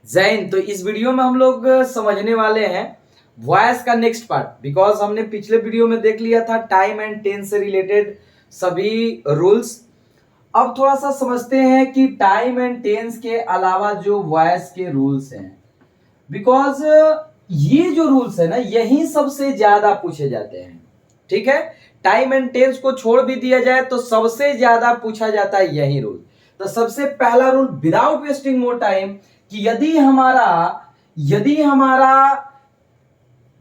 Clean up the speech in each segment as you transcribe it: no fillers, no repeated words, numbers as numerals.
जय हिंद। तो इस वीडियो में हम लोग समझने वाले हैं वॉइस का नेक्स्ट पार्ट, बिकॉज हमने पिछले वीडियो में देख लिया था टाइम एंड टेंस से रिलेटेड सभी रूल्स। अब थोड़ा सा समझते हैं कि टाइम एंड टेंस के अलावा जो वॉइस के रूल्स हैं, बिकॉज ये जो रूल्स है ना यही सबसे ज्यादा पूछे जाते हैं। ठीक है, टाइम एंड टेंस को छोड़ भी दिया जाए तो सबसे ज्यादा पूछा जाता है यही रूल। तो सबसे पहला rule without wasting more time, कि यदि हमारा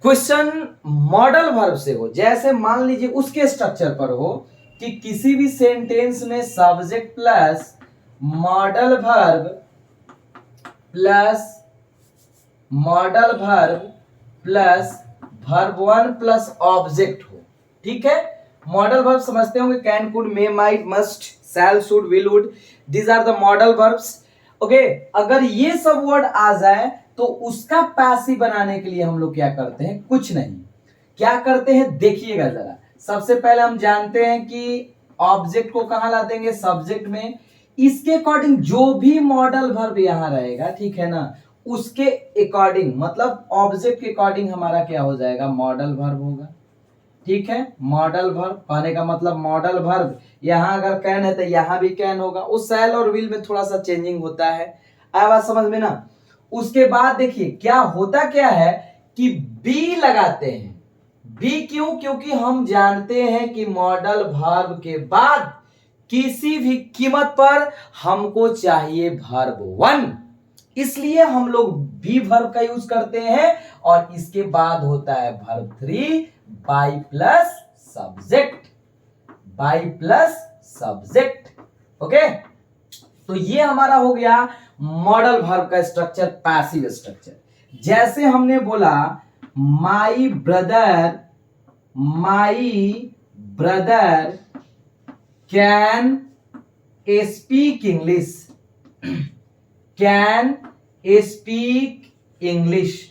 क्वेश्चन मॉडल वर्ब से हो, जैसे मान लीजिए उसके स्ट्रक्चर पर हो कि किसी भी सेंटेंस में subject plus modal verb plus verb one plus object हो। ठीक है, मॉडल वर्ब समझते होंगे, can, could, may, might, must, shall, should, will, would, these are the modal verbs. Okay, अगर ये सब वर्ड आ जाए तो उसका पैसिव बनाने के लिए हम लोग क्या करते हैं? कुछ नहीं, क्या करते हैं देखिएगा जरा। सबसे पहले हम जानते हैं कि ऑब्जेक्ट को कहां ला देंगे? सब्जेक्ट में। इसके अकॉर्डिंग जो भी मॉडल वर्ब यहां रहेगा, ठीक है ना, उसके अकॉर्डिंग मतलब ऑब्जेक्ट के अकॉर्डिंग हमारा क्या हो जाएगा? मॉडल वर्ब होगा। ठीक है, मॉडल वर्ब कहने का मतलब मॉडल वर्ब, यहां अगर कैन है तो यहां भी कैन होगा। उस सेल और विल में थोड़ा सा चेंजिंग होता है, आया बात समझ में ना। उसके बाद देखिए क्या होता क्या है कि बी लगाते हैं। बी क्यों? क्योंकि हम जानते हैं कि मॉडल वर्ब के बाद किसी भी कीमत पर हमको चाहिए वर्ब वन, इसलिए हम लोग बी वर्ब का यूज करते हैं। और इसके बाद होता है verb three by plus subject. Okay, तो ये हमारा हो गया मॉडल वर्ब का स्ट्रक्चर, पैसिव स्ट्रक्चर। जैसे हमने बोला my brother can speak English.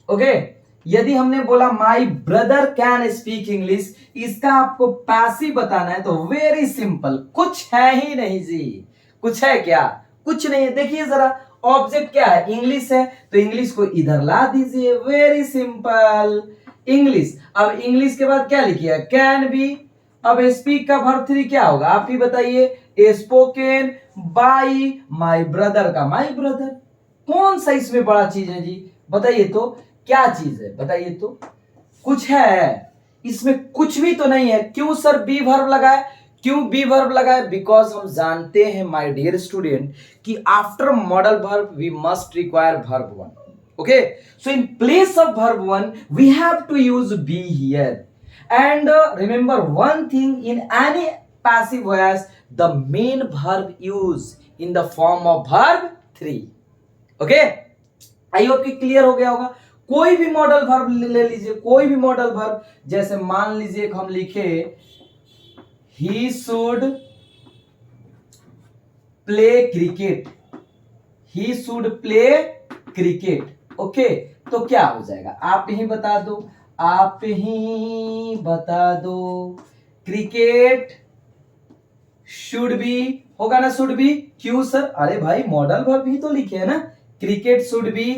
Okay, यदि हमने बोला my brother can speak English, इसका आपको पैसिव बताना है तो वेरी सिंपल, कुछ है ही नहीं जी। कुछ है क्या? कुछ नहीं है। देखिए जरा, ऑब्जेक्ट क्या है? इंग्लिश है, तो इंग्लिश को इधर ला दीजिए, वेरी सिंपल, इंग्लिश। अब इंग्लिश के बाद क्या लिखिए? Can be. अब स्पीक का वर्ब थ्री क्या होगा? आप ही बताइए। स्पोकन बाई माई ब्रदर का माई ब्रदर। कौन सा इसमें बड़ा चीज है जी? बताइए तो, क्या चीज है? बताइए तो, कुछ है इसमें? कुछ भी तो नहीं है। क्यों सर बी वर्ब लगाए? क्यों बी वर्ब लगाए? बिकॉज हम जानते हैं माय डियर स्टूडेंट कि after model verb we must require verb one. Okay, so in place of verb one we have to use be here. And remember one thing, in any passive voice the main verb used in the form of verb 3. Okay, I hope कि clear हो गया होगा। कोई भी modal verb ले लीजिए, कोई भी मॉडल वर्ब, जैसे मान लीजिए हम लिखे he should play cricket. Okay, तो क्या हो जाएगा? आप ही बता दो। क्रिकेट शुड बी होगा ना? Should be. क्यों सर? अरे भाई मॉडल वर्ब ही तो लिखे है ना। Cricket should be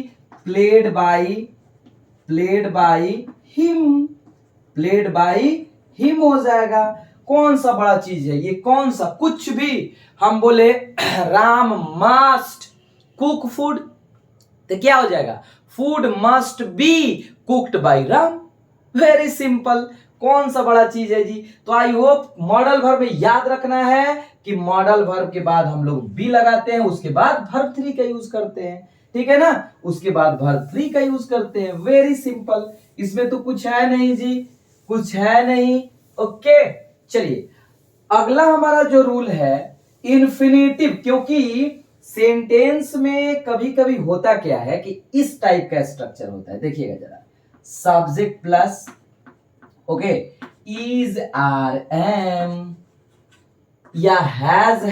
played by him हो जाएगा। कौन सा बड़ा चीज है ये? कौन सा? कुछ भी। हम बोले राम मस्ट कुक फूड, तो क्या हो जाएगा? Food must be cooked by Ram. Very simple, कौन सा बड़ा चीज है जी? तो आई होप मॉडल वर्ब में याद रखना है कि मॉडल वर्ब के बाद हम लोग बी लगाते हैं, उसके बाद वर्ब थ्री का यूज करते हैं। ठीक है ना, उसके बाद वर्ब थ्री का यूज करते हैं। वेरी सिंपल, इसमें तो कुछ है नहीं जी, कुछ है नहीं। ओके, चलिए अगला हमारा जो रूल है इंफिनिटिव, क्योंकि सेंटेंस में कभी कभी होता क्या है कि इस टाइप का स्ट्रक्चर होता है। देखिएगा जरा, subject plus okay is are am या हैज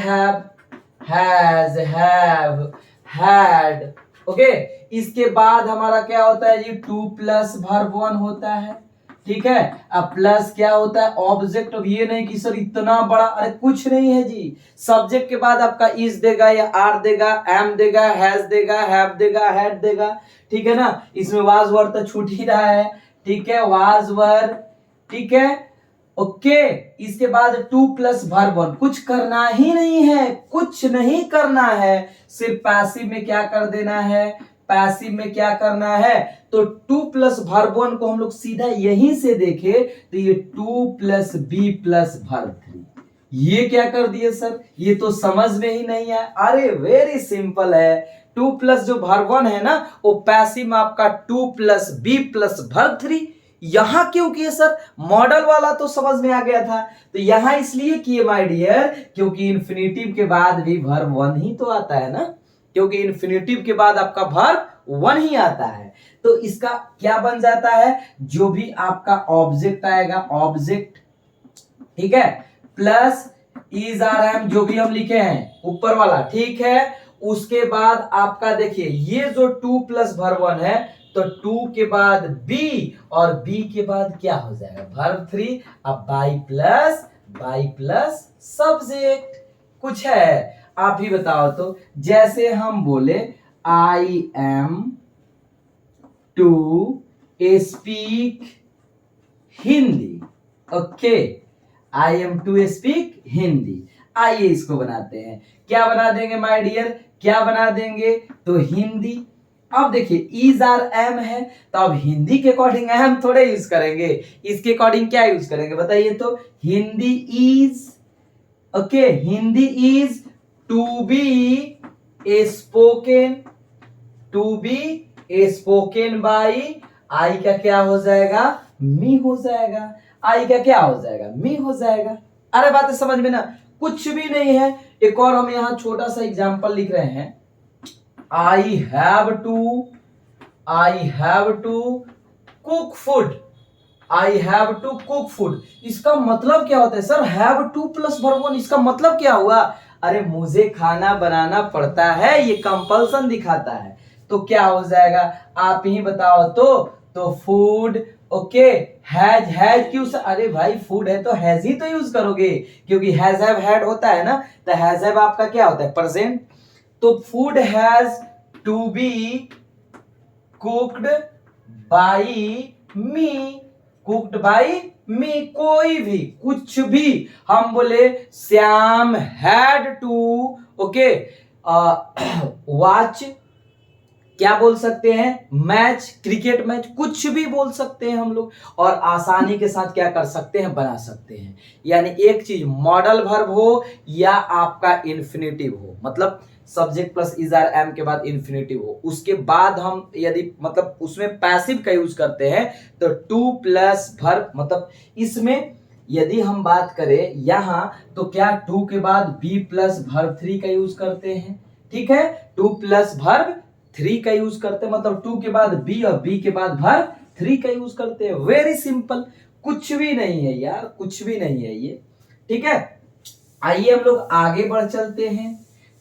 हैव हैड। ओके, इसके बाद हमारा क्या होता है जी? टू प्लस वर्ब वन होता है। ठीक है। अब प्लस क्या होता है, ऑब्जेक्ट। अब ये नहीं कि सर इतना बड़ा, अरे कुछ नहीं है जी। सब्जेक्ट के बाद आपका इज देगा या आर देगा, एम देगा, हैज देगा, हैव देगा, हैड देगा, ठीक है ना। इसमें वाज वर्ड तो छूट ही रहा है, ठीक है, वाज वर्ड, ठीक है, ओके। इसके बाद टू प्लस वर्ब वन, कुछ करना ही नहीं है, कुछ नहीं करना है, सिर्फ पैसिव में क्या कर देना है, पैसिव में क्या करना है। तो टू प्लस वर्ब वन को हम लोग सीधा यहीं से देखे तो ये to plus be plus verb three, ये क्या कर दिए सर, ये तो समझ में ही नहीं है। अरे वेरी सिंपल है, टू प्लस जो वर्ब वन है ना वो पैसिव में आपका to plus be plus verb three. यहां क्यों किए सर, मॉडल वाला तो समझ में आ गया था, तो यहां इसलिए किए माय डियर क्योंकि इन्फिनेटिव के बाद भी वर्ब वन ही तो आता है ना, क्योंकि इन्फिनेटिव के बाद आपका वर्ब वन ही आता है। तो इसका क्या बन जाता है, जो भी आपका ऑब्जेक्ट आएगा, ऑब्जेक्ट, ठीक है, प्लस इज आर एम जो भी हम लिखे हैं ऊपर वाला, ठीक है। उसके बाद आपका देखिए ये जो टू प्लस वर्ब वन है तो टू के बाद बी और बी के बाद क्या हो जाएगा, वर्ब थ्री। अब बाई प्लस सब्जेक्ट, कुछ है आप ही बताओ। तो जैसे हम बोले I am to speak Hindi, okay, I am to speak Hindi. आइए इसको बनाते हैं, क्या बना देंगे माय डियर, क्या बना देंगे, तो हिंदी। अब देखिए इज आर एम है तो अब हिंदी के अकॉर्डिंग एम थोड़े यूज करेंगे, इसके अकॉर्डिंग क्या यूज करेंगे बताइए। तो Hindi is, okay, Hindi is to be spoken, to be spoken by, I का क्या हो जाएगा, मी हो जाएगा, आई का क्या हो जाएगा, मी हो जाएगा। अरे बात समझ में ना, कुछ भी नहीं है। एक और हम यहां छोटा सा एग्जांपल लिख रहे हैं, I have to cook food, I have to cook food. इसका मतलब क्या होता है sir, have to plus verb one, इसका मतलब क्या हुआ, अरे मुझे खाना बनाना पड़ता है, ये कंपल्सन दिखाता है। तो क्या हो जाएगा आप ही बताओ। तो फूड, ओके, हैज क्यों सर, अरे भाई फूड है तो हैज ही तो यूज करोगे, क्योंकि हैज हैव हैड होता है ना, तो हैज हैव आपका क्या होता है, प्रेजेंट। तो food has to be cooked by me, cooked by me, कोई भी कुछ भी। हम बोले Shyam had to, okay, watch, क्या बोल सकते हैं, मैच, क्रिकेट मैच, कुछ भी बोल सकते हैं हम लोग, और आसानी के साथ क्या कर सकते हैं, बना सकते हैं। यानी एक चीज मॉडल वर्ब हो या आपका इन्फिनेटिव हो, मतलब subject plus is are am के बाद इन्फिनेटिव हो, उसके बाद हम यदि मतलब उसमें पैसिव का यूज करते हैं तो टू प्लस वर्ब, मतलब इसमें यदि हम बात करें यहां तो क्या टू के बाद बी प्लस वर्ब थ्री का यूज करते हैं, ठीक है, टू प्लस वर्ब थ्री का यूज करते हैं, मतलब टू के बाद बी और बी के बाद वर्ब थ्री का यूज करते हैं। वेरी सिंपल, कुछ भी नहीं है यार, कुछ भी नहीं है ये, ठीक है। आइए हम लोग आगे बढ़ चलते हैं,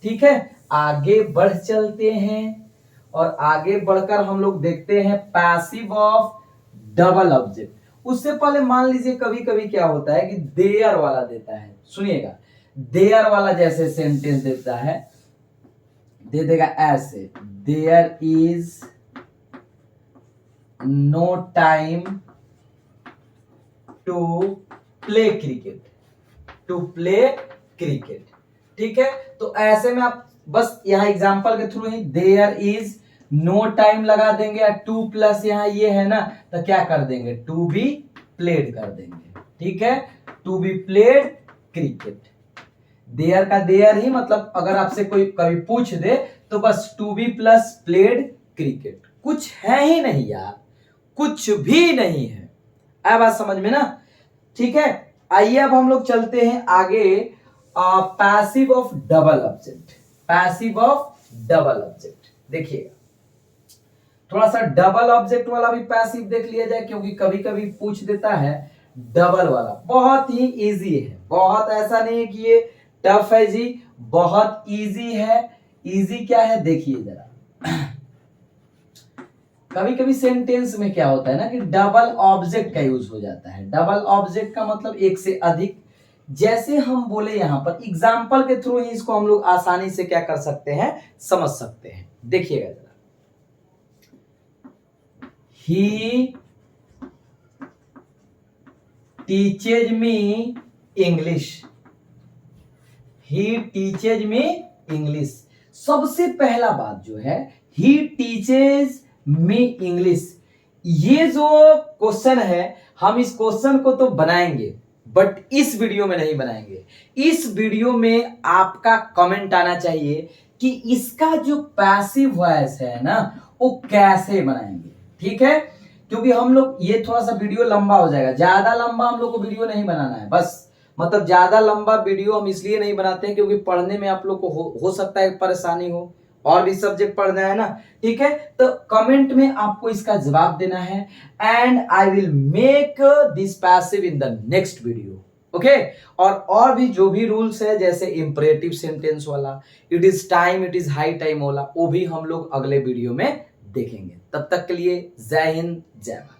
ठीक है, आगे बढ़ चलते हैं और आगे बढ़कर हम लोग देखते हैं पैसिव ऑफ डबल ऑब्जेक्ट। उससे पहले मान लीजिए कभी कभी क्या होता है कि देयर वाला देता है, सुनिएगा, देयर वाला जैसे सेंटेंस देता है, दे देगा ऐसे, there is no time to play cricket, to play cricket, ठीक है। तो ऐसे में आप बस यहां एग्जांपल के थ्रू ही देयर इज नो टाइम लगा देंगे, या टू प्लस यहां ये है ना तो क्या कर देंगे, टू बी प्लेड कर देंगे, ठीक है, to be played cricket. There का देयर ही मतलब अगर आपसे कोई कभी पूछ दे तो बस to be plus played cricket, कुछ है ही नहीं यार, कुछ भी नहीं है। आया बात समझ में ना, ठीक है। आइए अब हम लोग चलते हैं आगे, passive of double object, passive of double object. देखिएगा थोड़ा सा डबल ऑब्जेक्ट वाला भी पैसिव देख लिया जाए, क्योंकि कभी कभी पूछ देता है डबल वाला। बहुत ही इजी है, बहुत ऐसा नहीं है कि ये टफ है जी, बहुत इजी है। इजी क्या है देखिए जरा, कभी कभी सेंटेंस में क्या होता है ना कि डबल ऑब्जेक्ट का यूज हो जाता है। डबल ऑब्जेक्ट का मतलब एक से अधिक। जैसे हम बोले यहां पर एग्जाम्पल के थ्रू ही इसको हम लोग आसानी से क्या कर सकते हैं, समझ सकते हैं। देखिएगा जरा, ही टीचेज मी इंग्लिश, ही टीचेज मी इंग्लिश। सबसे पहला बात जो है, ही टीचेज मी इंग्लिश, ये जो क्वेश्चन है हम इस क्वेश्चन को तो बनाएंगे बट इस वीडियो में नहीं बनाएंगे। इस वीडियो में आपका कमेंट आना चाहिए कि इसका जो पैसिव वॉइस है ना वो कैसे बनाएंगे, ठीक है। क्योंकि हम लोग ये थोड़ा सा वीडियो लंबा हो जाएगा, ज्यादा लंबा हम लोग को वीडियो नहीं बनाना है। बस मतलब ज्यादा लंबा वीडियो हम इसलिए नहीं बनाते हैं क्योंकि पढ़ने में आप लोग को हो सकता है परेशानी हो, और भी सब्जेक्ट पढ़ना है ना, ठीक है। तो कमेंट में आपको इसका जवाब देना है and I will make this passive in the next video, okay. और भी जो भी रूल्स है जैसे इंपरेटिव सेंटेंस वाला, it is time, it is high time वाला, वो भी हम लोग अगले वीडियो में देखेंगे। तब तक के लिए जय हिंद, जय भारत।